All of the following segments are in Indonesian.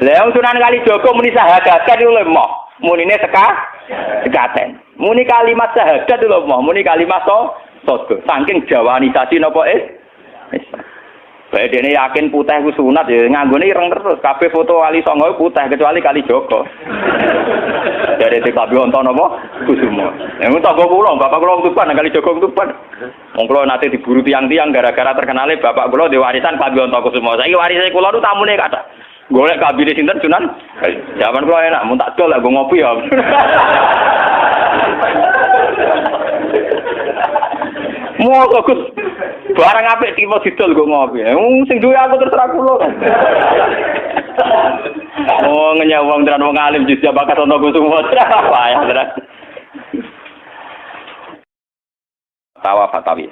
Lah Sunan Kalijaga muni syahadat kan lho moh. Munine sekaten. Muni kalimat syahadat lho moh, muni kalimat sodo. Saking jawanisasi napa bae dene yakin putih ku sunat ya nganggone ireng terus. Kabeh foto Wali Songo putih kecuali Kalijaga. Dari TKB wonten napa Kusuma. Yang tangga kula, bapak kula tuban Kalijaga tuban. Wong kula nate diburu tiang-tiang gara-gara terkenale bapak kula di warisan KB Wonten Kusuma. Saiki warise kula nu tamune kathah. Golek kabine sinten Sunan. Zaman kula enak mun tak dol lek ngopi ya. Mau Gus. Barang apik timo didol kok ngopi. Sing duwe aku terserah kula kan. Oh ngenyawang tenan wong alim juga bakat ana Kusuma. Apa ya tenan. Tawafatawi.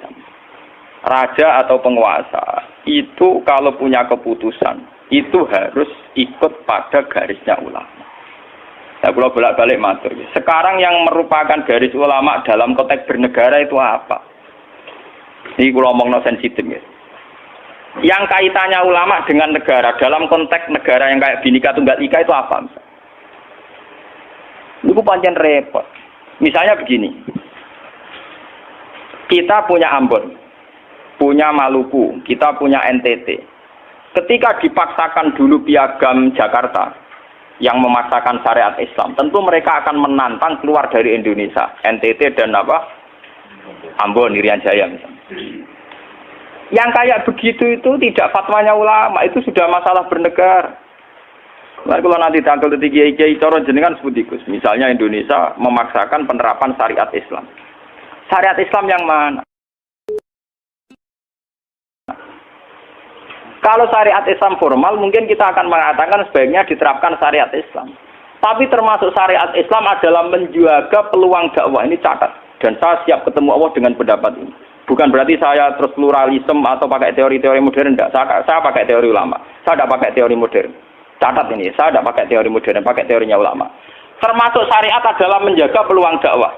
Raja atau penguasa itu kalau punya keputusan itu harus ikut pada garisnya ulama. Saya kalau bolak-balik matur. Sekarang yang merupakan garis ulama dalam konteks bernegara itu apa? Ini kalau ngomong sensitif ya. Yang kaitannya ulama dengan negara dalam konteks negara yang kayak Bhinneka Tunggal Ika itu apa? Itu pancen repot. Misalnya begini. Kita punya Ambon, punya Maluku, kita punya NTT. Ketika dipaksakan dulu piagam Jakarta yang memaksakan syariat Islam, tentu mereka akan menantang keluar dari Indonesia, NTT dan Ambon, Irian Jaya misalnya. Yang kayak begitu itu tidak fatwanya ulama, itu sudah masalah bernegara. Nah, kalau nanti tanggal kiai cara jenengan sebutikus, misalnya Indonesia memaksakan penerapan syariat Islam. Syariat Islam yang mana? Kalau syariat Islam formal, mungkin kita akan mengatakan sebaiknya diterapkan syariat Islam. Tapi termasuk syariat Islam adalah menjaga peluang dakwah. Ini catat. Dan saya siap ketemu Allah dengan pendapat ini. Bukan berarti saya terus pluralisme atau pakai teori-teori modern. Tidak. Saya pakai teori ulama. Saya tidak pakai teori modern. Catat ini. Saya tidak pakai teori modern. Pakai teorinya ulama. Termasuk syariat adalah menjaga peluang dakwah.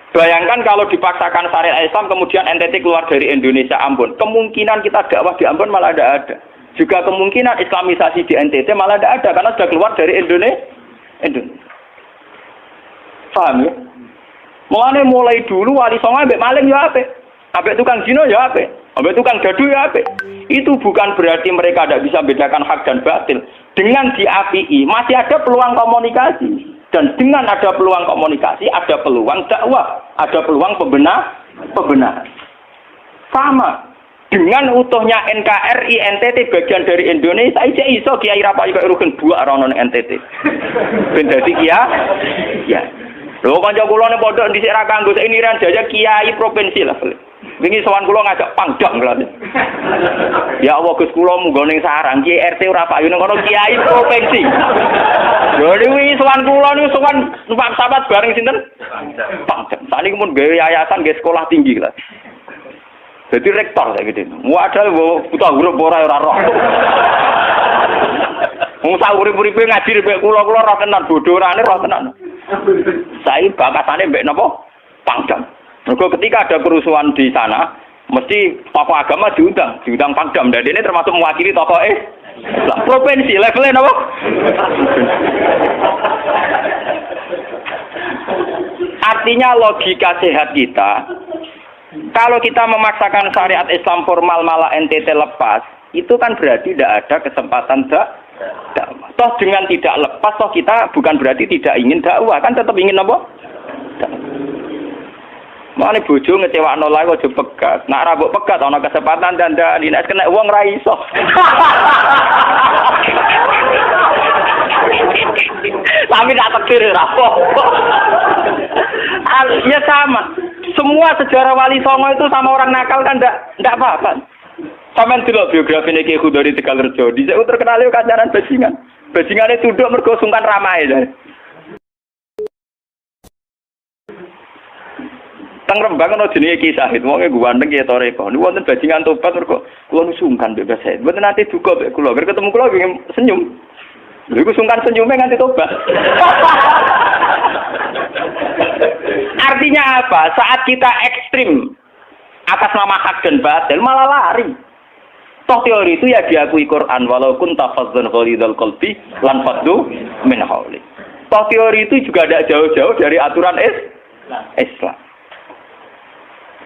Bayangkan kalau dipaksakan syariat Islam kemudian NTT keluar dari Indonesia Ambon. Kemungkinan kita dakwah di Ambon malah tidak ada. Juga kemungkinan Islamisasi di NTT malah tidak ada karena sudah keluar dari Indonesia. Paham ya? Mulai dulu Wali Songo ambek maling ya apik. Ambek tukang zina ya apik. Ambek tukang dadu ya apik. Itu bukan berarti mereka tidak bisa bedakan hak dan batil. Dengan diapii masih ada peluang komunikasi. Dan dengan ada peluang komunikasi, ada peluang dakwah, ada peluang pembenahan. Sama dengan utuhnya NKRI NTT bagian dari Indonesia, aja iso Kiai Rapai kok rugen buak rono NTT. Ben dadi ya. Lho kanca kula ning pondok dhisik ra kanggo ini ran jaya kiai provinsi lah. Wingi sowan kula ngajak pangdam kula. Ya Allah Gus kula munggo ning sarang kiai RT ora payu ning kono kiai provinsi. Lho wingi sowan kula niku sowan numpak sahabat bareng sinten? Pangdam. Saniki mun gawe yayasan nggih sekolah tinggi lah. Jadi rektor saya gitu. Waduh buta huruf ora roh. Wong sak urip-uripe ngaji mek kula roh tenan bodorane roh tenan. Saya bakasane mbek napa? Pangdam. Mergo ketika ada kerusuhan di sana, mesti tokoh agama diundang Pangdam. Dan ini termasuk mewakili tokoh Islam. Provinsi levelnya napa? Artinya logika sehat kita, kalau kita memaksakan syariat Islam formal malah NTT lepas, itu kan berarti tidak ada kesempatan dakwah. Toh dengan tidak lepas, toh kita bukan berarti tidak ingin dakwah, kan tetap ingin apa? Mane bojo ngecewakno lae aja pegat. Nak ra mbok pegat ana kesempatan dandani, nek kena wong ra iso. Tapi tak takdir ra apa. Ya sama. Semua sejarah Wali Songo itu sama orang nakal kan ndak apa-apa. Sampeyan delok biografi Ki Khudori Tegalrejo, dhisik terkenal yo kancanan bajingan. Bajingane tunduk mergo sungkan ramahe. Teng Rembang ana jenenge Ki Sahid, wonge ganteng ya toreko. Niku wonten bajingan tobat mergo kula nu sungkan mbek Sahid. Mboten nate duka mbek kula, ketemu kula pengen senyum. Lha iku sungkan senyume nganti tobat. Artinya apa? Saat kita ekstrim atas nama hak dan batil malah lari. Toh teori itu ya diakui Quran walaupun tafazzan ghalidul qalbi lan faddu min haulik. Toh teori itu juga tidak jauh-jauh dari aturan Islam.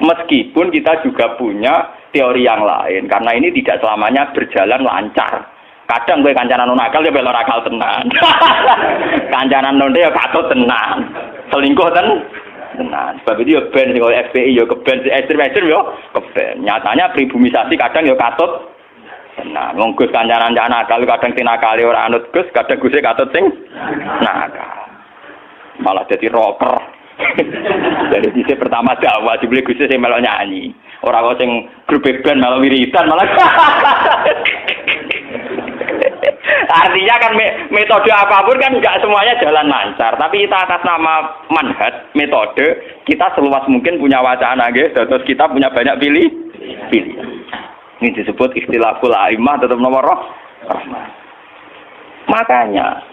Meskipun kita juga punya teori yang lain karena ini tidak selamanya berjalan lancar. Kadang gue kancanan non akal ya belok akal tenan. Kancanan non ya katut tenan. Selingkuh tenan. Sebab itu ya ben sing FPI ya keben ekstrem ya keben. Nyatanya pribumisasi kadang ya katut tenan. Wong Gus kancanan akal kadang tinakali ora anut Gus, kadang Gus katut sing nakal. Malah jadi rocker. Dari sisi pertama dakwah dibeli Gus sing melok nyanyi. Ora kok sing grup band melok wiridan malah. Artinya kan metode apapun kan enggak semuanya jalan lancar, tapi kita atas nama manhaj, metode, kita seluas mungkin punya wacana nggih, terus kita punya banyak pilih. Ini disebut ikhtilaful a'immah tetap nomor rahmah. Makanya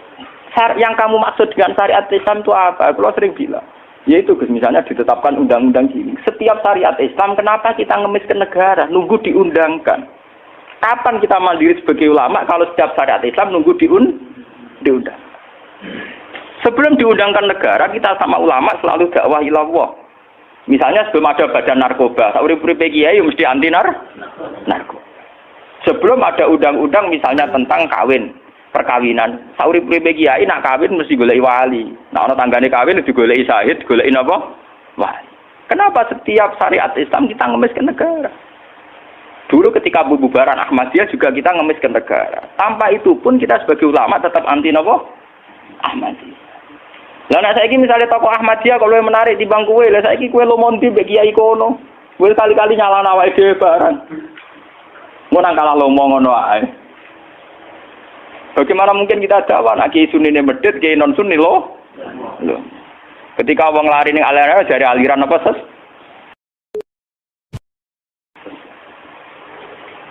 yang kamu maksud dengan syariat Islam itu apa? Kalau sering bilang, yaitu misalnya ditetapkan undang-undang gini. Setiap syariat Islam kenapa kita ngemis ke negara, nunggu diundangkan? Kapan kita mandiri sebagai ulama kalau setiap syariat Islam nunggu diundang? Sebelum diundangkan negara, kita sama ulama selalu dakwah ilallah. Misalnya sebelum ada badan narkoba, sauri-uripe kiai mesti anti narkoba. Sebelum ada undang-undang misalnya tentang kawin, perkawinan, sauri-uripe kiai nak kawin mesti goleki wali. Nah ana tanggane kawin digoleki syahid, goleki napa? Wali. Kenapa setiap syariat Islam kita ngemis ke negara? Dulu ketika bubaran Ahmadiyah juga kita ngemis ke negara. Tanpa itu pun kita sebagai ulama tetap anti napa? Ahmadiyah. Lah nek saiki misalnya tokoh Ahmadiyah kalau menarik di bangku kowe, lah saiki kowe lomonti mbek kiai kono. Kowe kali-kali nyalahno awake dhewe barang. Mun nang kalah lomo ngono ae. Bagaimana mungkin kita dakwah nek kiai sunni medhit, kiai non sunni loh. Ketika wong lari ning aliran dari aliran apa ses?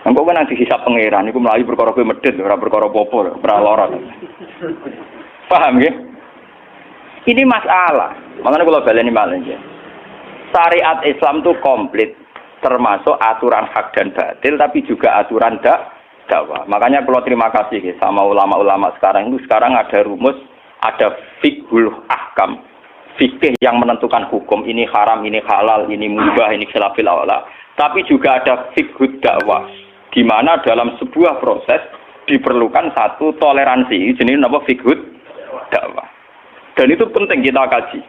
Engko kan nanti hisab pangeran iku mlayu perkara kowe medhit ora perkara apa-apa, ora lara. Paham ya? Ini masalah. Makanya kalau baleni malih ya. Syariat Islam itu komplit, termasuk aturan hak dan batil tapi juga aturan dakwah. Makanya kalau terima kasih ya, sama ulama-ulama sekarang itu sekarang ada rumus, ada fiqhul ahkam. Fikih yang menentukan hukum ini haram, ini halal, ini mubah, ini khilafil aula. Tapi juga ada fiqhud dakwah. Di mana dalam sebuah proses diperlukan satu toleransi, jenis apa fiqhud dakwah. Dan itu penting kita kaji.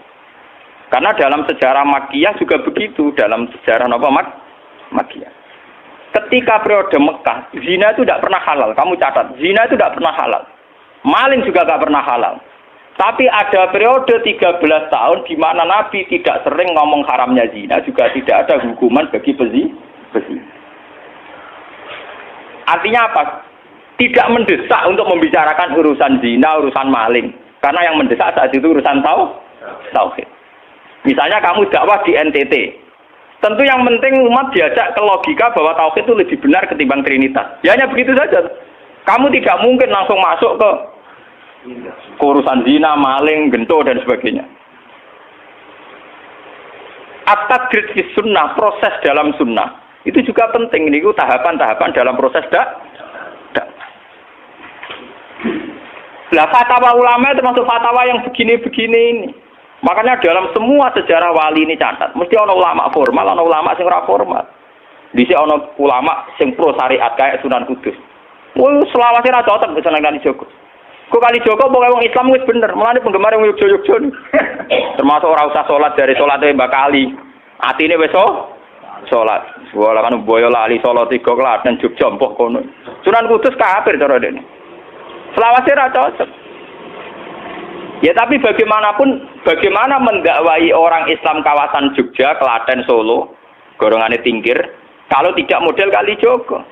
Karena dalam sejarah Makkiyah juga begitu, dalam sejarah apa Makkiyah. Ketika periode Mekah, zina itu tidak pernah halal. Kamu catat, zina itu tidak pernah halal. Maling juga tidak pernah halal. Tapi ada periode 13 tahun di mana Nabi tidak sering ngomong haramnya zina, juga tidak ada hukuman bagi pezina. Artinya apa? Tidak mendesak untuk membicarakan urusan zina, urusan maling. Karena yang mendesak saat itu urusan tauhid. Misalnya kamu dakwah di NTT. Tentu yang penting umat diajak ke logika bahwa tauhid itu lebih benar ketimbang trinitas. Ya hanya begitu saja. Kamu tidak mungkin langsung masuk ke urusan zina, maling, gento, dan sebagainya. At-tadrid fi sunnah, proses dalam sunnah. Itu juga penting, ini tahapan-tahapan dalam proses Lah fatwa ulama itu termasuk fatwa yang begini-begini ini. Makanya dalam semua sejarah wali ini catat, mesti ada ulama formal, ada ulama sing ora formal. Dhisik ana ulama sing pro syariat kayak Sunan Kudus. Woi selawase ra cocok ke Sunan Kalijaga. Kok Kalijaga pokoke wong Islam wis bener, mulane penggemar wong Yogyakarta. Termasuk ora usah salat dari salate Mbak Kali. Atine wis salat. Wala kan boyo lali salat 3 klaten Jogja mbok kono. Sunan Kudus kafir cara dene. Selawase ra cocok. Ya tapi bagaimanapun, bagaimana mendakwai orang Islam kawasan Jogja, Klaten, Solo, golongane tingkir, kalau tidak model Kalijaga.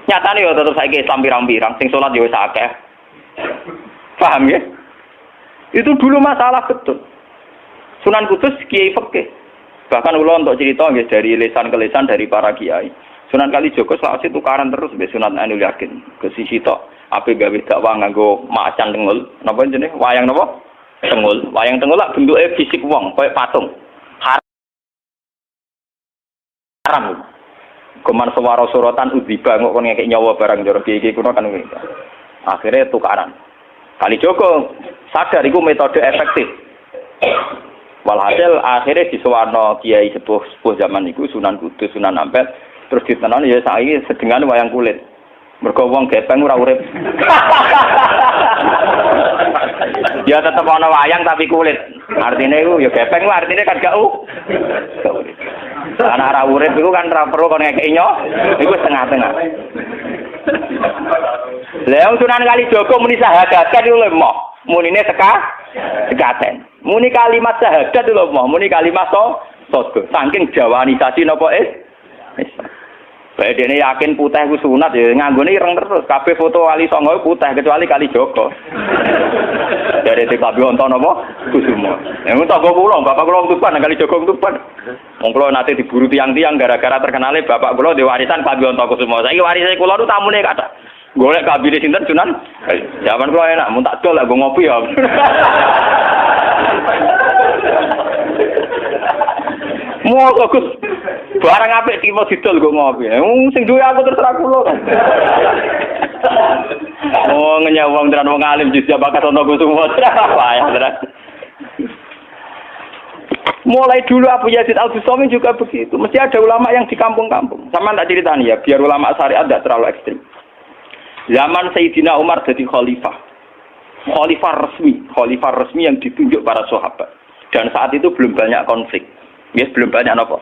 Nyatane ya tetep saiki Islam pirang-pirang, sing salat ya wis akeh. Paham ya? Itu dulu masalah betul. Sunan Kudus kiai fikih. Bahkan kula untuk cerita nggih dari lisan ke lisan dari para kiai. Sunan Kalijaga selawase tukaran terus mbek Sunan Ainul Yakin. Ke sisi tok ape gawe dakwah nganggo macan tengul. Napa jenenge? Wayang napa? Tengul. Wayang tengul lak bentuke fisik wong, koyo patung. Haram. Kuman sewara sorotan udziba kok kon ngekek nyawa barang jero iki kuno kan ngene. Akhirnya tukaran. Kali Joko sadar iku metode efektif. Walhasil akhirnya disuwarno kiai sepuh zaman iku Sunan Kudus, Sunan Ampel terus ditenan ya saiki sedengan wayang kulit. Mergo wong gepeng ora urip. Ya tetep ana wayang tapi kulit. Artinya iku ya gepeng artinya kan gak urip. Anak ora urip iku kan ora perlu kon ngekeki nyo, iku setengah-tengah. Lah Sunan Kalijaga muni syahadat kan iku lemah. Munine sekaten. Muni kalimat syahadat lho moh, muni kalimat sodo. Saking jawanisasi napa bae dene yakin putih ku sunat ya nganggone ireng terus. Kabeh foto Wali Songo putih kecuali Kalijaga. Dari TKB wonten napa? Kusuma. Yang tangga kula, bapak kula tuban Kalijaga tuban. Wong kula nate diburu tiang-tiang gara-gara terkenale bapak kula di warisan Kabeh Wonten Kusuma. Saiki warise kula nu tamune kathah. Golek kabine sinten Sunan? Zaman kula enak mun tak dol lek ngopi ya. Mau Gus barang apik timo didol kok ngopi. Sing duwe aku terserah kula. Oh ngenyawang tenan wong alim jujur bakat ono Kusuma. Payah tenan. Mulai dulu Abu Yazid Al-Bustami juga begitu. Mesti ada ulama yang di kampung-kampung. Sama tak ceritani ya, biar ulama syariat tidak terlalu ekstrim. Zaman Sayyidina Umar jadi khalifah. Khalifah resmi yang ditunjuk para sahabat. Dan saat itu belum banyak konflik. Yes, belum banyak apa.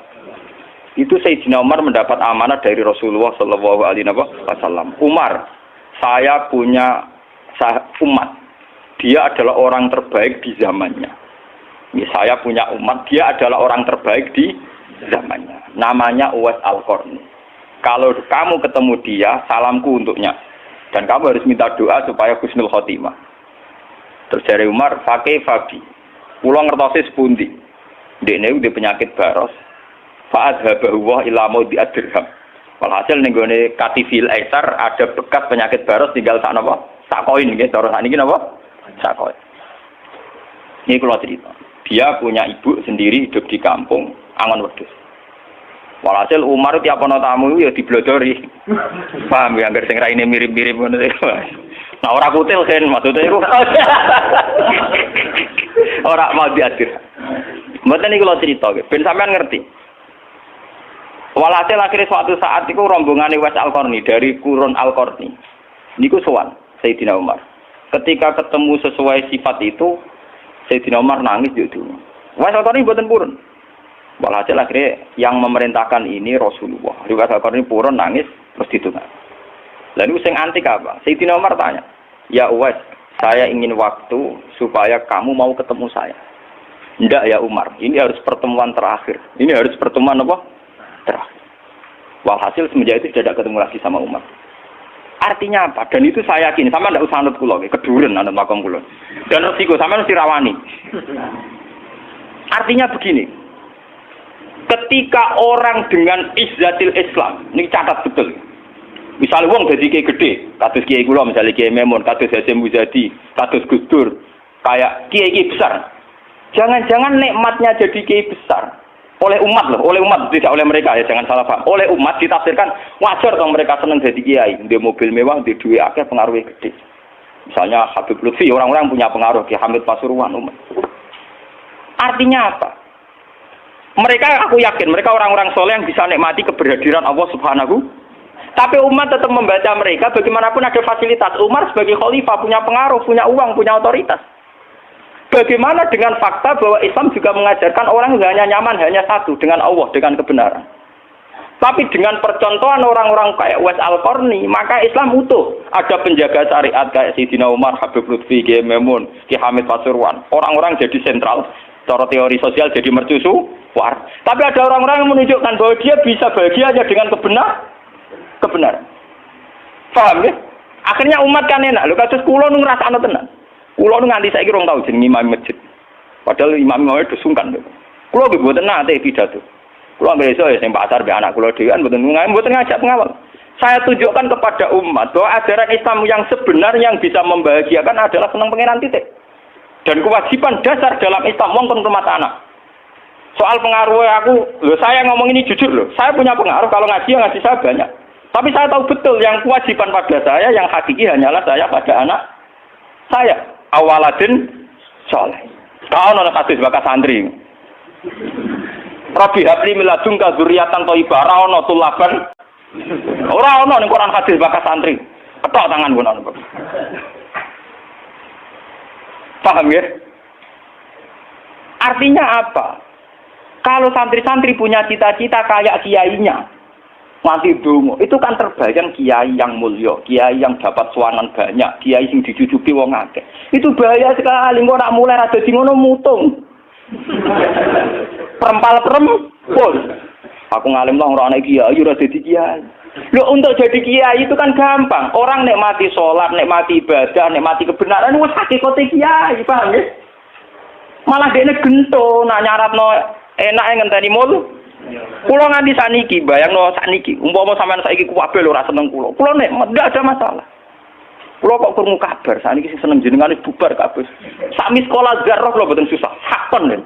Itu Sayyidina Umar mendapat amanah dari Rasulullah sallallahu alaihi wasallam. Umar, saya punya umat. Dia adalah orang terbaik di zamannya. Saya punya umat, dia adalah orang terbaik di zamannya. Namanya Uwais Al-Qarni. Kalau kamu ketemu dia, salamku untuknya. Dan kamu harus minta doa supaya husnul khotimah. Terus dari Umar, pakai Fabi. Pulang ngertosi sepundi. Dene udah penyakit baros. Fa'adhabahu wa ila maudi ad-dirham. Walhasil nenggone katifil aisar ada bekas penyakit baros tinggal sak napa? Sak koin nggih, cara sakniki napa? Sak koin. Ini kula cerita. Dia punya ibu sendiri hidup di kampung Angon Wedhus. Walhasil Umar tiap ana tamu ya diblodori. Paham ya anggere sing raine mirip-mirip ngono. Nah ora kutil kan maksudnya iku. Ora mau diatur. Mboten iki kula cerita nggih, ben sampean ngerti. Walhasil akhirnya suatu saat itu rombongan Uwais Al-Qarni dari Qurun Al-Qarni. Niku sowan Sayyidina Umar. Ketika ketemu sesuai sifat itu Sayyidina Umar nangis yo dulu. Uwais Al-Qarni mboten purun. Walhasil akhirnya yang memerintahkan ini Rasulullah. Uwais Al-Qarni purun nangis terus ditunggak. Lalu sing antik apa? Sayyidina Umar tanya, "Ya Uwais, saya ingin waktu supaya kamu mau ketemu saya." "Ndak ya Umar, ini harus pertemuan terakhir. Ini harus pertemuan apa? Terakhir." Walhasil semenjak itu tidak ketemu lagi sama Umar. Artinya apa? Dan itu saya yakin, sama ndak usah anut kula, keduren anut makom kula. Dan resiko sama mesti rawani. Artinya begini. Ketika orang dengan izzatil Islam, ini catat betul. Misalnya wong dadi kiai gede, kados kiai kula misalnya Kiai Memun, kados Hasyim Muzadi, kados Gus Dur, kayak kiai besar. Jangan-jangan nikmatnya jadi kiai besar oleh umat loh, oleh umat tidak oleh mereka ya, jangan salah paham. Oleh umat ditafsirkan wajar dong mereka senang jadi kiai, di mobil mewah, di duit akeh pengaruhnya gede. Misalnya Habib Lutfi, orang-orang punya pengaruh, Ki Hamid Pasuruan umat. Artinya apa? Mereka aku yakin mereka orang-orang soleh yang bisa nikmati keberhadiran Allah Subhanahu. Tapi umat tetap membaca mereka bagaimanapun ada fasilitas. Umar sebagai khalifah punya pengaruh, punya uang, punya otoritas. Bagaimana dengan fakta bahwa Islam juga mengajarkan orang hanya nyaman hanya satu, dengan Allah, dengan kebenaran. Tapi dengan percontohan orang-orang kayak Uwais Al-Qarni, maka Islam utuh. Ada penjaga syariat kayak Sayyidina Umar, Habib Lutfi, Kiai Memun, Ki Hamid Pasuruan. Orang-orang jadi sentral, cara teori sosial jadi mercusuar. Tapi ada orang-orang yang menunjukkan bahwa dia bisa bahagia hanya dengan kebenaran. Paham ya? Akhirnya umat kan enak. Lho kados kula nu ngrasakno tenan. Kula nu nganti saiki rong tau jeneng imam masjid. Padahal imam itu sungkan. Kula nggih mboten nate pidato. Kula nggih iso ya sing pasar be anak kula dhewean mboten ngajak pengawal. Saya tunjukkan kepada umat bahwa ajaran Islam yang sebenar yang bisa membahagiakan adalah senang pangeran titik. Dan kewajiban dasar dalam Islam wong kon rumah anak. Soal pengaruh aku, loh saya ngomong ini jujur loh. Saya punya pengaruh kalau ngaji ya ngaji saya banyak. Tapi saya tahu betul yang kewajiban pada saya, yang hakiki hanyalah saya pada anak saya. Awaladin soleh. Kau nona hadis bakas santri. Rabbi habli miladungka dzurriatan thayyibah ora ana tulaban. Ora ana ning Quran hadis bakas santri. Ketok tangan ngono. Paham ya? Artinya apa? Kalau santri-santri punya cita-cita kayak kiainya, nanti dongo, itu kan terbayang kiai yang mulya, kiai yang dapat suanan banyak, kiai sing dijujuki wong akeh. Itu bahaya sekali, kok nak mulai rada di ngono mutung. Perempal-perempul. Aku ngalim lah ora ana kiai, ora dadi kiai. Loh, untuk jadi kiai itu kan gampang. Orang nikmati sholat, nikmati ibadah, nikmati kebenaran, wis hakikate kiai, paham ya? Malah dene gento, nak nyaratno enake ngenteni mul. Kulo nganti sakniki, bayangno sakniki, umpama sampean saiki kuwabe lho ora seneng kulo. Kulo nek ndak ada masalah. Kulo kok krungu kabar, sakniki sing seneng jenengane bubar kabeh. Sami sekolah zarah kulo mboten susah. Hakon lho.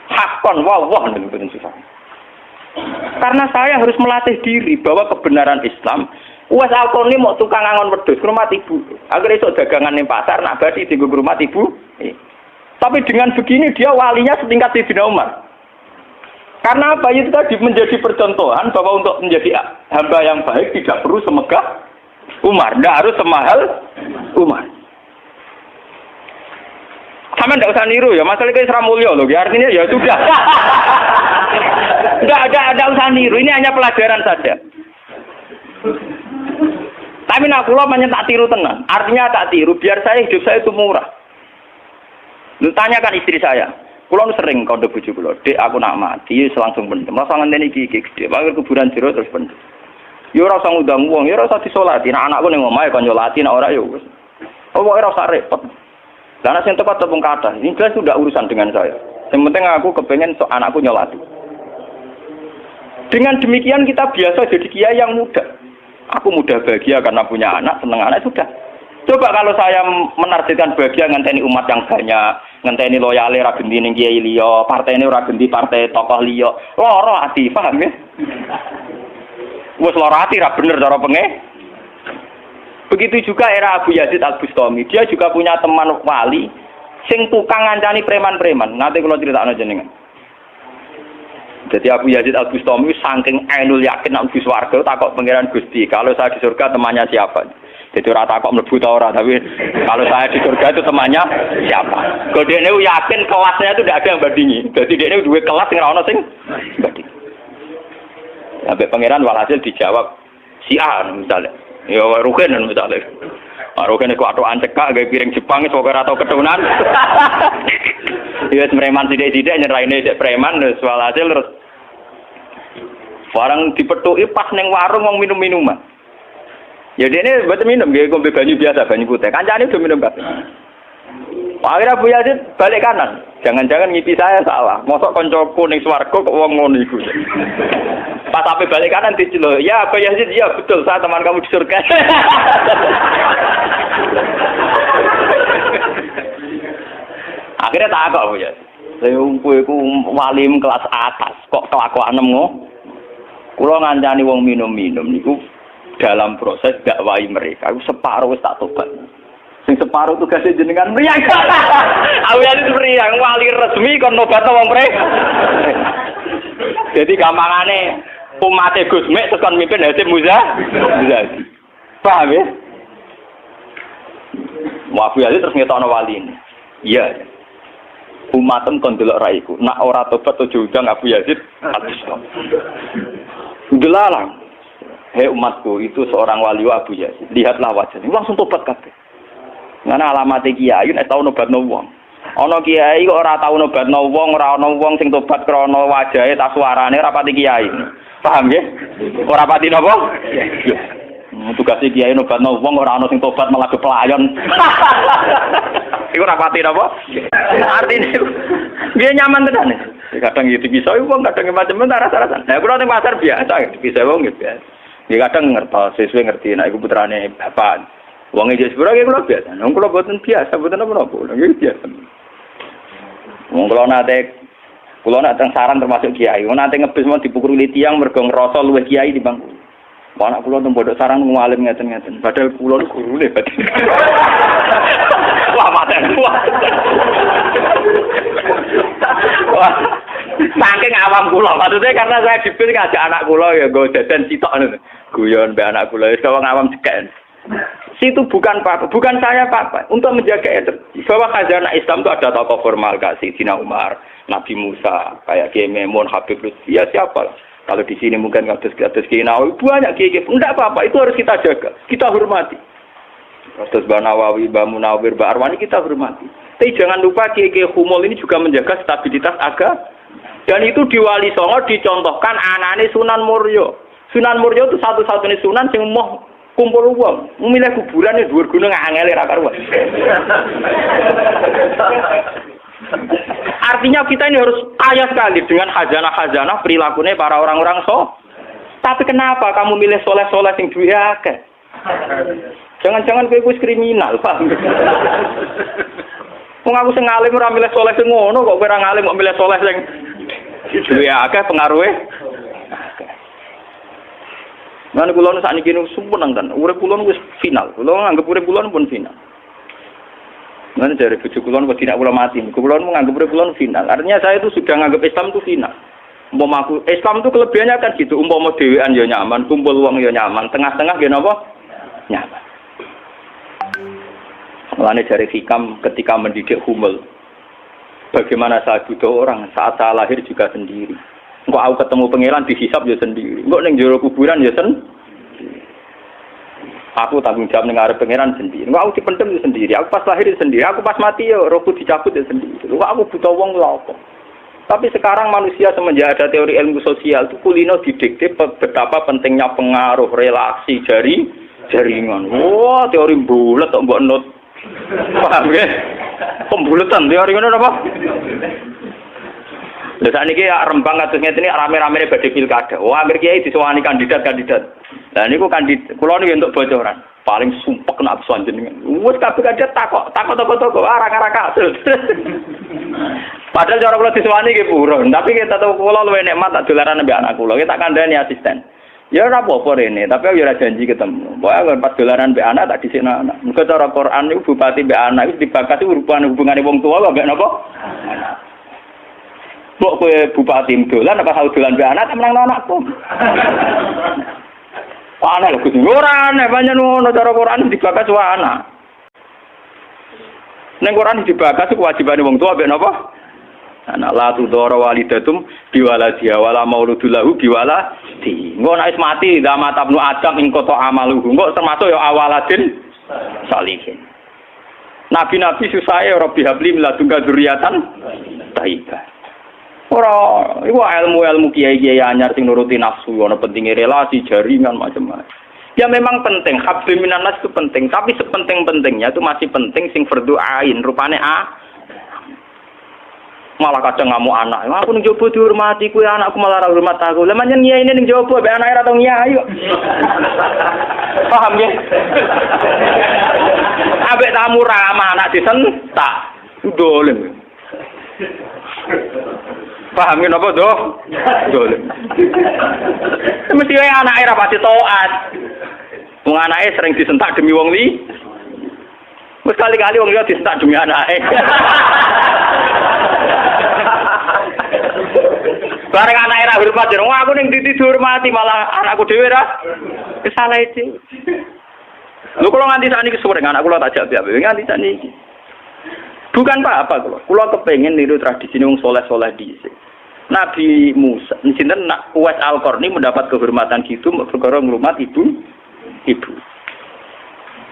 Hakon wah lho mboten susah. Karena saya harus melatih diri bahwa kebenaran Islam, wes aku ini mau tukang angon wedhus ke rumah ibu. Agar esok dagangan di pasar nak badi di rumah ibu. Tapi dengan begini dia walinya setingkat Sayyidina Umar. Karena apa? Itu tadi menjadi percontohan bahwa untuk menjadi hamba yang baik tidak perlu semegah Umar, tidak harus semahal Umar. Sama tidak usah niru ya, masalah itu Isra Mulya loh, artinya ya sudah. Tidak usah niru, ini hanya pelajaran saja. Tapi nak kula tak tiru tenan. Artinya tak tiru, biar saya hidup saya itu murah. Lu tanyakan istri saya. Kula sering kode bojo kula, "Dek, aku nak mati langsung pendem. Langsung ngenteni iki gede. Bangun kuburan jero terus pendem." Ya ora usah ngundang wong, ya ora usah disolati. Nek anakku ning omahe kon nyolati, nek ora ya wis. Pokoke ora usah repot. Lah nek sing tepat tepung kathah, ini jelas sudah urusan dengan saya. Yang penting aku kepengen anakku nyolati. Dengan demikian kita biasa jadi kiai yang muda. Aku mudah bahagia karena punya anak, seneng anak sudah. Coba kalau saya menargetkan bahagia ngenteni umat yang banyak, ngenteni loyale ra genti ning kiai liya, partene ora genti partai tokoh liya. Loro ati, paham ya? Wes loro ati ra bener cara penge. Begitu juga era Abu Yazid Al-Bustami. Dia juga punya teman wali sing tukang ngancani preman-preman. Nanti kalau critakno jenengan. Jadi Abu Yazid Al-Bustami saking ainul yakin nek mlebu swarga takok pangeran Gusti, kalau saya di surga temannya siapa? Jadi ora takok mlebu ta ora, tapi kalau saya di surga itu temannya siapa? Kalau dia yakin kelasnya itu tidak ada yang bandingi. Jadi dia duwe kelas sing ora ono sing banding. Sampai pangeran walhasil dijawab si A misalnya. Ya Rugen misalnya. Rugen iku atokan cekak gawe piring Jepang wis ora tau ketunan. Ya preman sithik-sithik nyeraine dek preman wis walhasil terus barang dipethuki pas ning warung wong minum-minuman. Ya dene mboten minum nggih ngombe banyu biasa, banyu putih. Kancane udah minum kabeh. Akhirnya Bu Yazid balik kanan. Jangan-jangan ngipi saya salah. Mosok koncoku ning swarga kok wong ngono iku. Pas sampai balik kanan diceluk. Ya Bu Yazid, ya betul saya teman kamu di surga. Akhirnya tak apa Bu Yazid. Saya iku walim kelas atas kok kelakuan ngono. Kula ngancani wong minum-minum niku dalam proses dakwahi mereka. Aku separuh wis tak tobat. Sing separuh tugasnya jenengan mriyang. Awalane mriyang wali resmi kon nobat wong pre. Jadi gampangane umate Gus Mek terus kon mimpin Hasyim Muzadi. Paham ya? Wafu ya terus ngetokno wali ini. Iya. Umatem kon delok raiku. Nak ora tobat aja undang Abu Yazid Al-Bustami. Delalang. Hei umatku, itu seorang wali Abu Yazid. Lihatlah wajahnya. Langsung tobat kabeh. Ngene alamat kiai nek tau nobatno wong. Ana kiai kok ora tau nobatno wong, ora ana wong sing tobat krana wajahe ta suarane ora pati kiai. Paham nggih? Ora pati napa? Iya. Tugas kiai nobatno wong ora ana sing tobat malah kepelayon. Iku ora pati napa? Artine dia nyaman tenan. Kadang gitu bisa wong, kadang macam-macam rasa-rasan. Nah, kula ning pasar biasa, bisa wong gitu biasa. Ya kadang ngertos, sesuai ngerti nek iku putrane bapak. Wong iki sepuro iki kula biasa. Wong kula boten biasa, boten apa-apa. Nggih biasa. Wong kula nate Kula nek teng saran termasuk kiai, nanti ngebis mau dipukuli tiyang mergo ngrasa luwih kiai timbang kula. Wah anak kula teng pondok sarang ngalim ngeten-ngeten. Padahal kula niku gurune batin. Wah maten. Wah. Saking awam kula, maksudnya karena saya dipil ngajak anak kula ya nggo jajan sitok ngono. Guyon mbek anak kula wis wong awam cekek. Situ bukan apa, bukan saya apa, untuk menjaga itu. Bahwa khazanah Islam itu ada tokoh formal kasih Sayyidina Umar, Nabi Musa, kayak Kiai Memun, Habib Lutfi, ya siapa? Kalau di sini mungkin kados Kiai Nawawi banyak Kiai, enggak apa-apa, itu harus kita jaga, kita hormati. Kados Mbah Nawawi, Mbah Munawir, Mbah Arwani kita hormati. Tapi jangan lupa Kiai Humul ini juga menjaga stabilitas agama. Dan itu di Wali Songo dicontohkan anane Sunan Muryo. Sunan Muryo itu satu-satunya sunan yang mau kumpul uang, memilih kuburan di dhuwur gunung angele ra karuan. Artinya kita ini harus kaya sekali dengan khazanah-khazanah perilakunya para orang-orang Tapi kenapa kamu milih soleh-soleh sing duwe akeh? Jangan-jangan kowe wis kriminal, paham? Wong aku sing alim ora milih soleh sing ngono kok kowe ora ngalim kok milih soleh sing duwe akeh pengaruhe. Nah, kula nu sakniki nu sumpun nang urip kula nu wis final. Kula nganggep urip kula pun final. Mana dari bojo kula nu tidak kula mati. Kula nu nganggep urip kula nu final. Artinya saya itu sudah nganggep Islam itu final. Umpama aku Islam itu kelebihannya kan gitu. Umpama dhewean ya nyaman, kumpul wong ya nyaman, tengah-tengah ya napa? Nyaman. Mulane dari Hikam ketika mendidik Humul. Bagaimana saya butuh orang saat saya lahir juga sendiri. Engko aku ketemu pangeran dihisab ya sendiri. Engko ning jero kuburan ya sendiri. Aku tanggung jawab ning arep pangeran sendiri. Engko aku dipendem ya sendiri. Aku pas lahir ya sendiri. Aku pas mati ya rohku dicabut ya sendiri. Engko aku butuh wong lha apa. Tapi sekarang manusia semenjak ada teori ilmu sosial itu kulino didikte betapa pentingnya pengaruh relasi jaringan. Wah, teori bulat kok mbok not. Paham ya? Pembulatan teori ngono apa? Lha sakniki ya Rembang kados ngene rame-ramene badhe pilkada. Oh, akhir kiai disowani kandidat-kandidat. Lah niku kandidat kula niku entuk bocoran. Paling sumpek nek absen jenengan. Wes kabeh kandidat takok toko-toko arah-arah kasus. Padahal cara kula disowani nggih purun, tapi kita tahu kula luwih nikmat tak dolaran mbek anak kula. Kita kandhani asisten. Ya ora apa-apa rene, tapi aku ora janji ketemu. Pokoke pas dolaran mbek anak tak dhisikno anak. Muga cara Quran niku bupati mbek anak wis dibakasi hubungane wong tuwa mbek napa? Kok kowe bupati dolan apa tau dolan mbek anak menang anakku. Aneh lho Gus. Ora aneh banyak ngono cara Quran dibakas wae anak. Ning Quran dibakas kewajibane wong tua mbek napa? Anak la tudara walidatum biwaladiha wala mauludul lahu biwaladi. Engko nek wis mati zaman tabnu adam ing kota amaluhu. Engko termasuk ya awaladin salihin. Nabi-nabi susahe Rabbi habli miladunka dzurriatan thayyibah. Ora, iku ilmu-ilmu kiai-kiai anyar sing nuruti nafsu, ana pentingnya relasi, jaringan macam-macam. Ya memang penting, hablum minanas itu penting, tapi sepenting-pentingnya itu masih penting sing fardhu ain, rupane malah kadang ngamuk anak. Aku ning jowo dihormati, kuwi anakku malah ora hormat aku. Lah manjen nyai ning jowo mbek anake ora tau nyai kok. Paham ya? Ambek tamu ramah anak disentak. Dolen. Paham napa doh? Dolen. Mesti wae anake ra pati taat. Wong anake sering disentak demi wong li. Wis kali-kali wong liya disentak demi anake. Bareng anake ra hormat, wong aku ning titi dihormati malah anakku dhewe ra salah iki. Lho kula nganti sakniki sore anak kula tak jak piye nganti sakniki. Bukan apa kula. Kula kepengin niru tradisi wong saleh-saleh dhisik. Nabi Musa, sinten Uwais Al-Qarni mendapat kehormatan gitu perkara ngrumat ibu.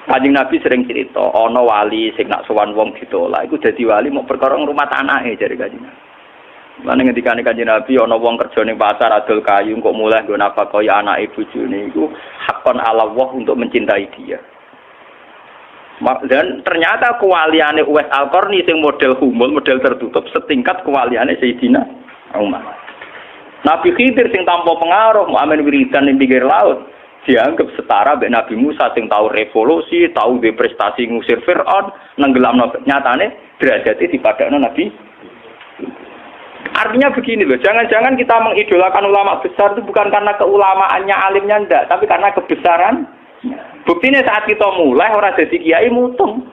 Kanjeng Nabi sering cerita, ana wali sing nak sowan wong ditolak iku dadi wali mau perkara ngrumat anake jare Kanjeng Nabi. Lan ngendikane Kanjeng Nabi ana wong kerja ning pasar adol kayu kok mulai nggo napa kaya anake bojone iku hakon ala Allah untuk mencintai dia. Dan ternyata kewaliane Uwais Al-Qarni sing model humul, model tertutup setingkat kewaliane Sayyidina Umar. Nabi Khidir sing tanpa pengaruh muamen wiridan ning pinggir laut dianggap setara mbek Nabi Musa sing tahu revolusi, tahu de prestasi ngusir Firaun, nenggelamno nyatane derajate dipadakno Nabi. Artinya begini loh, jangan-jangan kita mengidolakan ulama besar itu bukan karena keulamaannya, alimnya enggak, tapi karena kebesaran. Buktinya saat kita mulai orang jadi kiai mutung.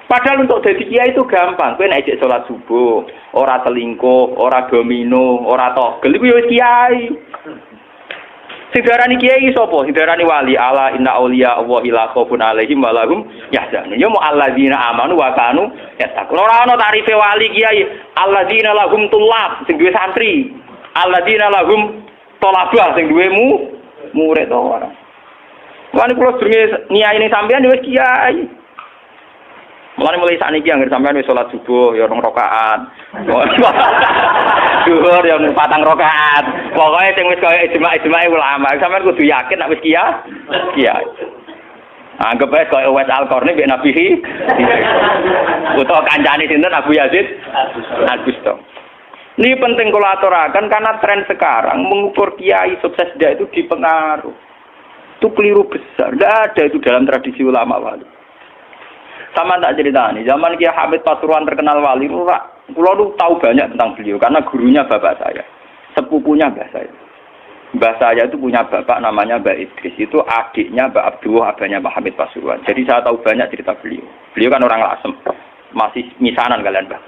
Padahal untuk jadi kiai itu gampang. Kowe nek ijek salat subuh, ora selingkuh, ora domino, ora togel iku ya kiai. Sing darani kiai sapa? Sing darani wali. Ala inna auliya Allahi la khaufun alaihim wa lahum yahzanun. Ya mu alladzina amanu wa kanu yattaqun. Ora ana tarife wali kiai. Alladzina lahum tulab sing duwe santri. Alladzina lahum thalabah sing duwe murid ora. Lan kula durunge niyaine sampean wis kiai. Mulane mulai sakniki anggere sampean wis salat subuh ya 2 rakaat. Zuhur ya 4 rakaat. Pokoke sing wis kaya ijma' ulama, sampean kudu yakin nek wis kiai. Anggap ae kaya Uwais Al-Qarni mbek Nabi utawa kancane sinten Abu Yazid Al-Bustami. Ini penting kula aturaken karena tren sekarang mengukur kiai sukses dia itu dipengaruh. Itu keliru besar. Tidak ada itu dalam tradisi ulama wali. Sama tak cerita nih, zaman Kiai Hamid Pasuruan terkenal wali, pulau lu tahu banyak tentang beliau karena gurunya bapak saya, sepupunya mbah saya. Mbah saya itu punya bapak namanya Mbak Idris, itu adiknya Mbak Abdullah, abahnya Mbak Hamid Pasuruan. Jadi saya tahu banyak cerita beliau. Beliau kan orang Lasem, masih misanan kalian Mbah.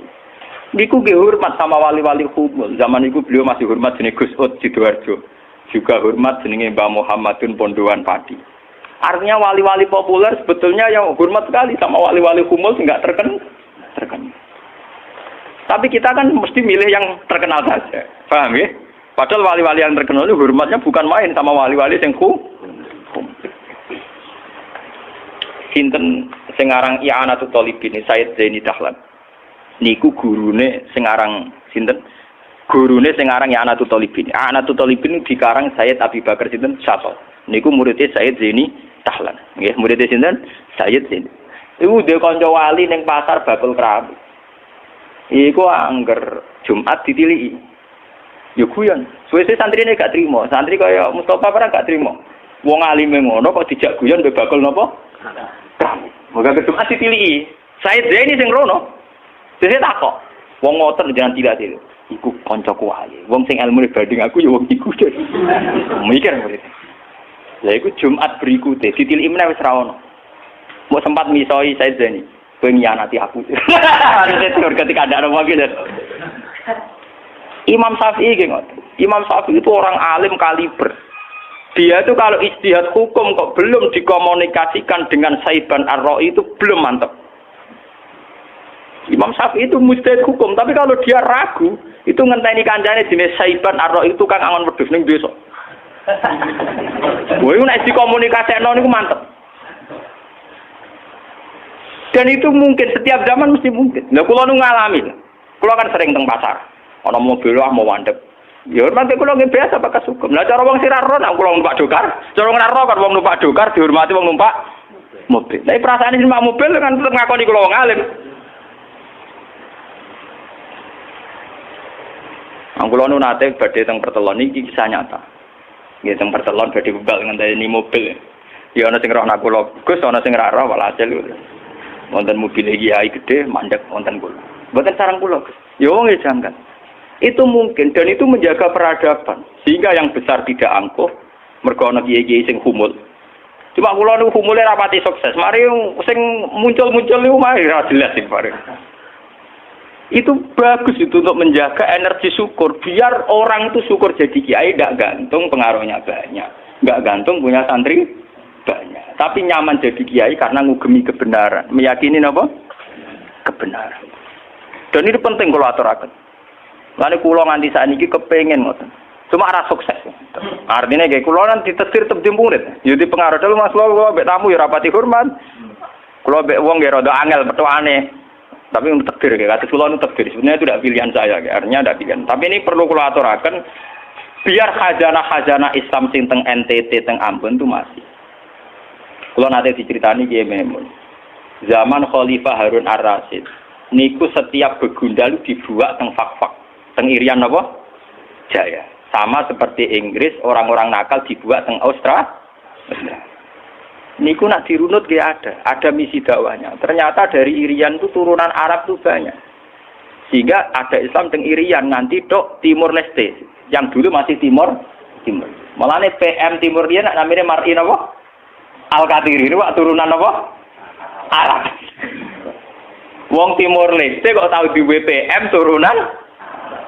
Niku hormat sama wali-wali humul. Zaman itu beliau masih hormat jenis Gus Ud Sidoarjo, juga hormat jenis Mbah Muhammadun Pondowan Padi. Artinya wali-wali populer sebetulnya yang hormat sekali sama wali-wali humul nggak terkenal. Tapi kita kan mesti milih yang terkenal saja, paham ya? Padahal wali-wali yang terkenal itu hormatnya bukan main sama wali-wali yang humul. Sinten sing aran I'anatul Thalibin Sayyid Zaini Dahlan. Niku gurune sing aran sinten? Gurune sing aran I'anatul Thalibin. I'anatul Thalibin dikarang Sayyid Abi Bakar sinten Syatol. Niku muridé Sayyid Zaini Dahlan, nggih murid sinten? Sayyid Zain. Iku dhe kanca wali ning pasar bakul keramik. Iku angger Jumat ditiliki. Ya guyon. Suwe-suwe santrine gak trimo. Santri kaya Mustofa ora gak trimo. Wong alime ngono kok dijak guyon mbek bakul napa? Keramik. Moga Jumat ditiliki. Sayyid Zain sing rono. Dene takok. Wong ngoten jangan tidak itu. Iku kancaku wae. Wong sing ilmune banding aku ya wong iku. Mikir murid. Lah iku Jumat berikutnya ditil imne wis ra ono. Mbok sempat misoi Said Zaini, kowe nyanati aku. Harusnya ketika ada orang lagi. Imam Syafi'i nggih ngoten. Imam Syafi'i itu orang alim kaliber. Dia itu kalau ijtihad hukum kok belum dikomunikasikan dengan Saiban Ar-Ra'i itu belum mantap. Imam Syafi'i itu mujtahid hukum, tapi kalau dia ragu, itu ngenteni kancane jenis Saiban Ar-Ra'i itu kang angon wedhus ning desa. Woi, nek dikomunikasekno niku mantep. Dan itu mungkin setiap zaman mesti mungkin. Lah kula nu ngalami. Kula kan sering teng pasar. Ana mobil mau mandek. Ya hormati kula nggih biasa pakai sukum. Lah cara wong sira ro nek kula numpak dokar, cara ora ro kan wong numpak dokar dihormati wong numpak mobil. Tapi perasaan numpak mobil kan tetep ngakoni kula wong alim. Kula nu nate badhe teng pertelon iki kisah nyata. Nggih teng pertelon badhe bebal ngenteni mobil. Ya ana sing roh nak kula, Gus ana sing ra roh walhasil. Wonten mobil kiai gede mandek wonten kula. Mboten sareng kula, Gus. Ya wong janggal. Itu mungkin dan itu menjaga peradaban sehingga yang besar tidak angkuh mergo ana kiai-kiai sing humul. Cuma kula niku humule ra pati sukses. Mari sing muncul-muncul niku mari ra jelas iki bareng. Itu bagus itu untuk menjaga energi syukur biar orang itu syukur jadi kiai tidak gantung pengaruhnya banyak, nggak gantung punya santri banyak, tapi nyaman jadi kiai karena ngugemi kebenaran, meyakini apa? Kebenaran. Dan ini penting kalau aturaken. Lalu kulo nganti saat ini kepengen ngoten, cuma arah sukses. Artinya kayak kulo nanti tetir tetep murid, jadi pengaruh dulu mas kulo bek tamu ya rapati hormat, kulo bek wong ya rada angel betul aneh. Tapi untuk takdir, kata kula itu takdir. Sebenarnya itu tidak pilihan saya, artinya tidak pilihan. Tapi ini perlu kula aturaken, biar khazanah Islam sing teng NTT teng Ambon itu masih. Kula nate diceritani Kiai Memun. Zaman Khalifah Harun Ar-Rasyid, niku setiap begundal dibuat teng fak-fak, teng Irian apa? Jaya. Sama seperti Inggris, orang-orang nakal dibuat teng Australia. Niku nak dirunut gak ada misi dakwahnya. Ternyata dari Irian itu turunan Arab tuh banyak. Sehingga ada Islam teng Irian nganti tok Timur Leste, yang dulu masih Timur. Malahnya PM Timur Irian namanya Mar'in apa? Al-Qatiri ini wak turunan apa? Arab. Wong Timur Leste kok tahu di WPM turunan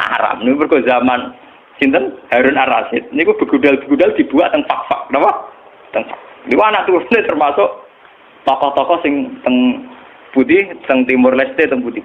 Arab. Ini berko zaman sinten Harun Ar-Rasyid. Niku begudal-begudal dibuat teng fak-fak, napa? Teng. Niku anak turune termasuk tokoh-tokoh sing teng Budi, teng Timur Leste, teng Budi.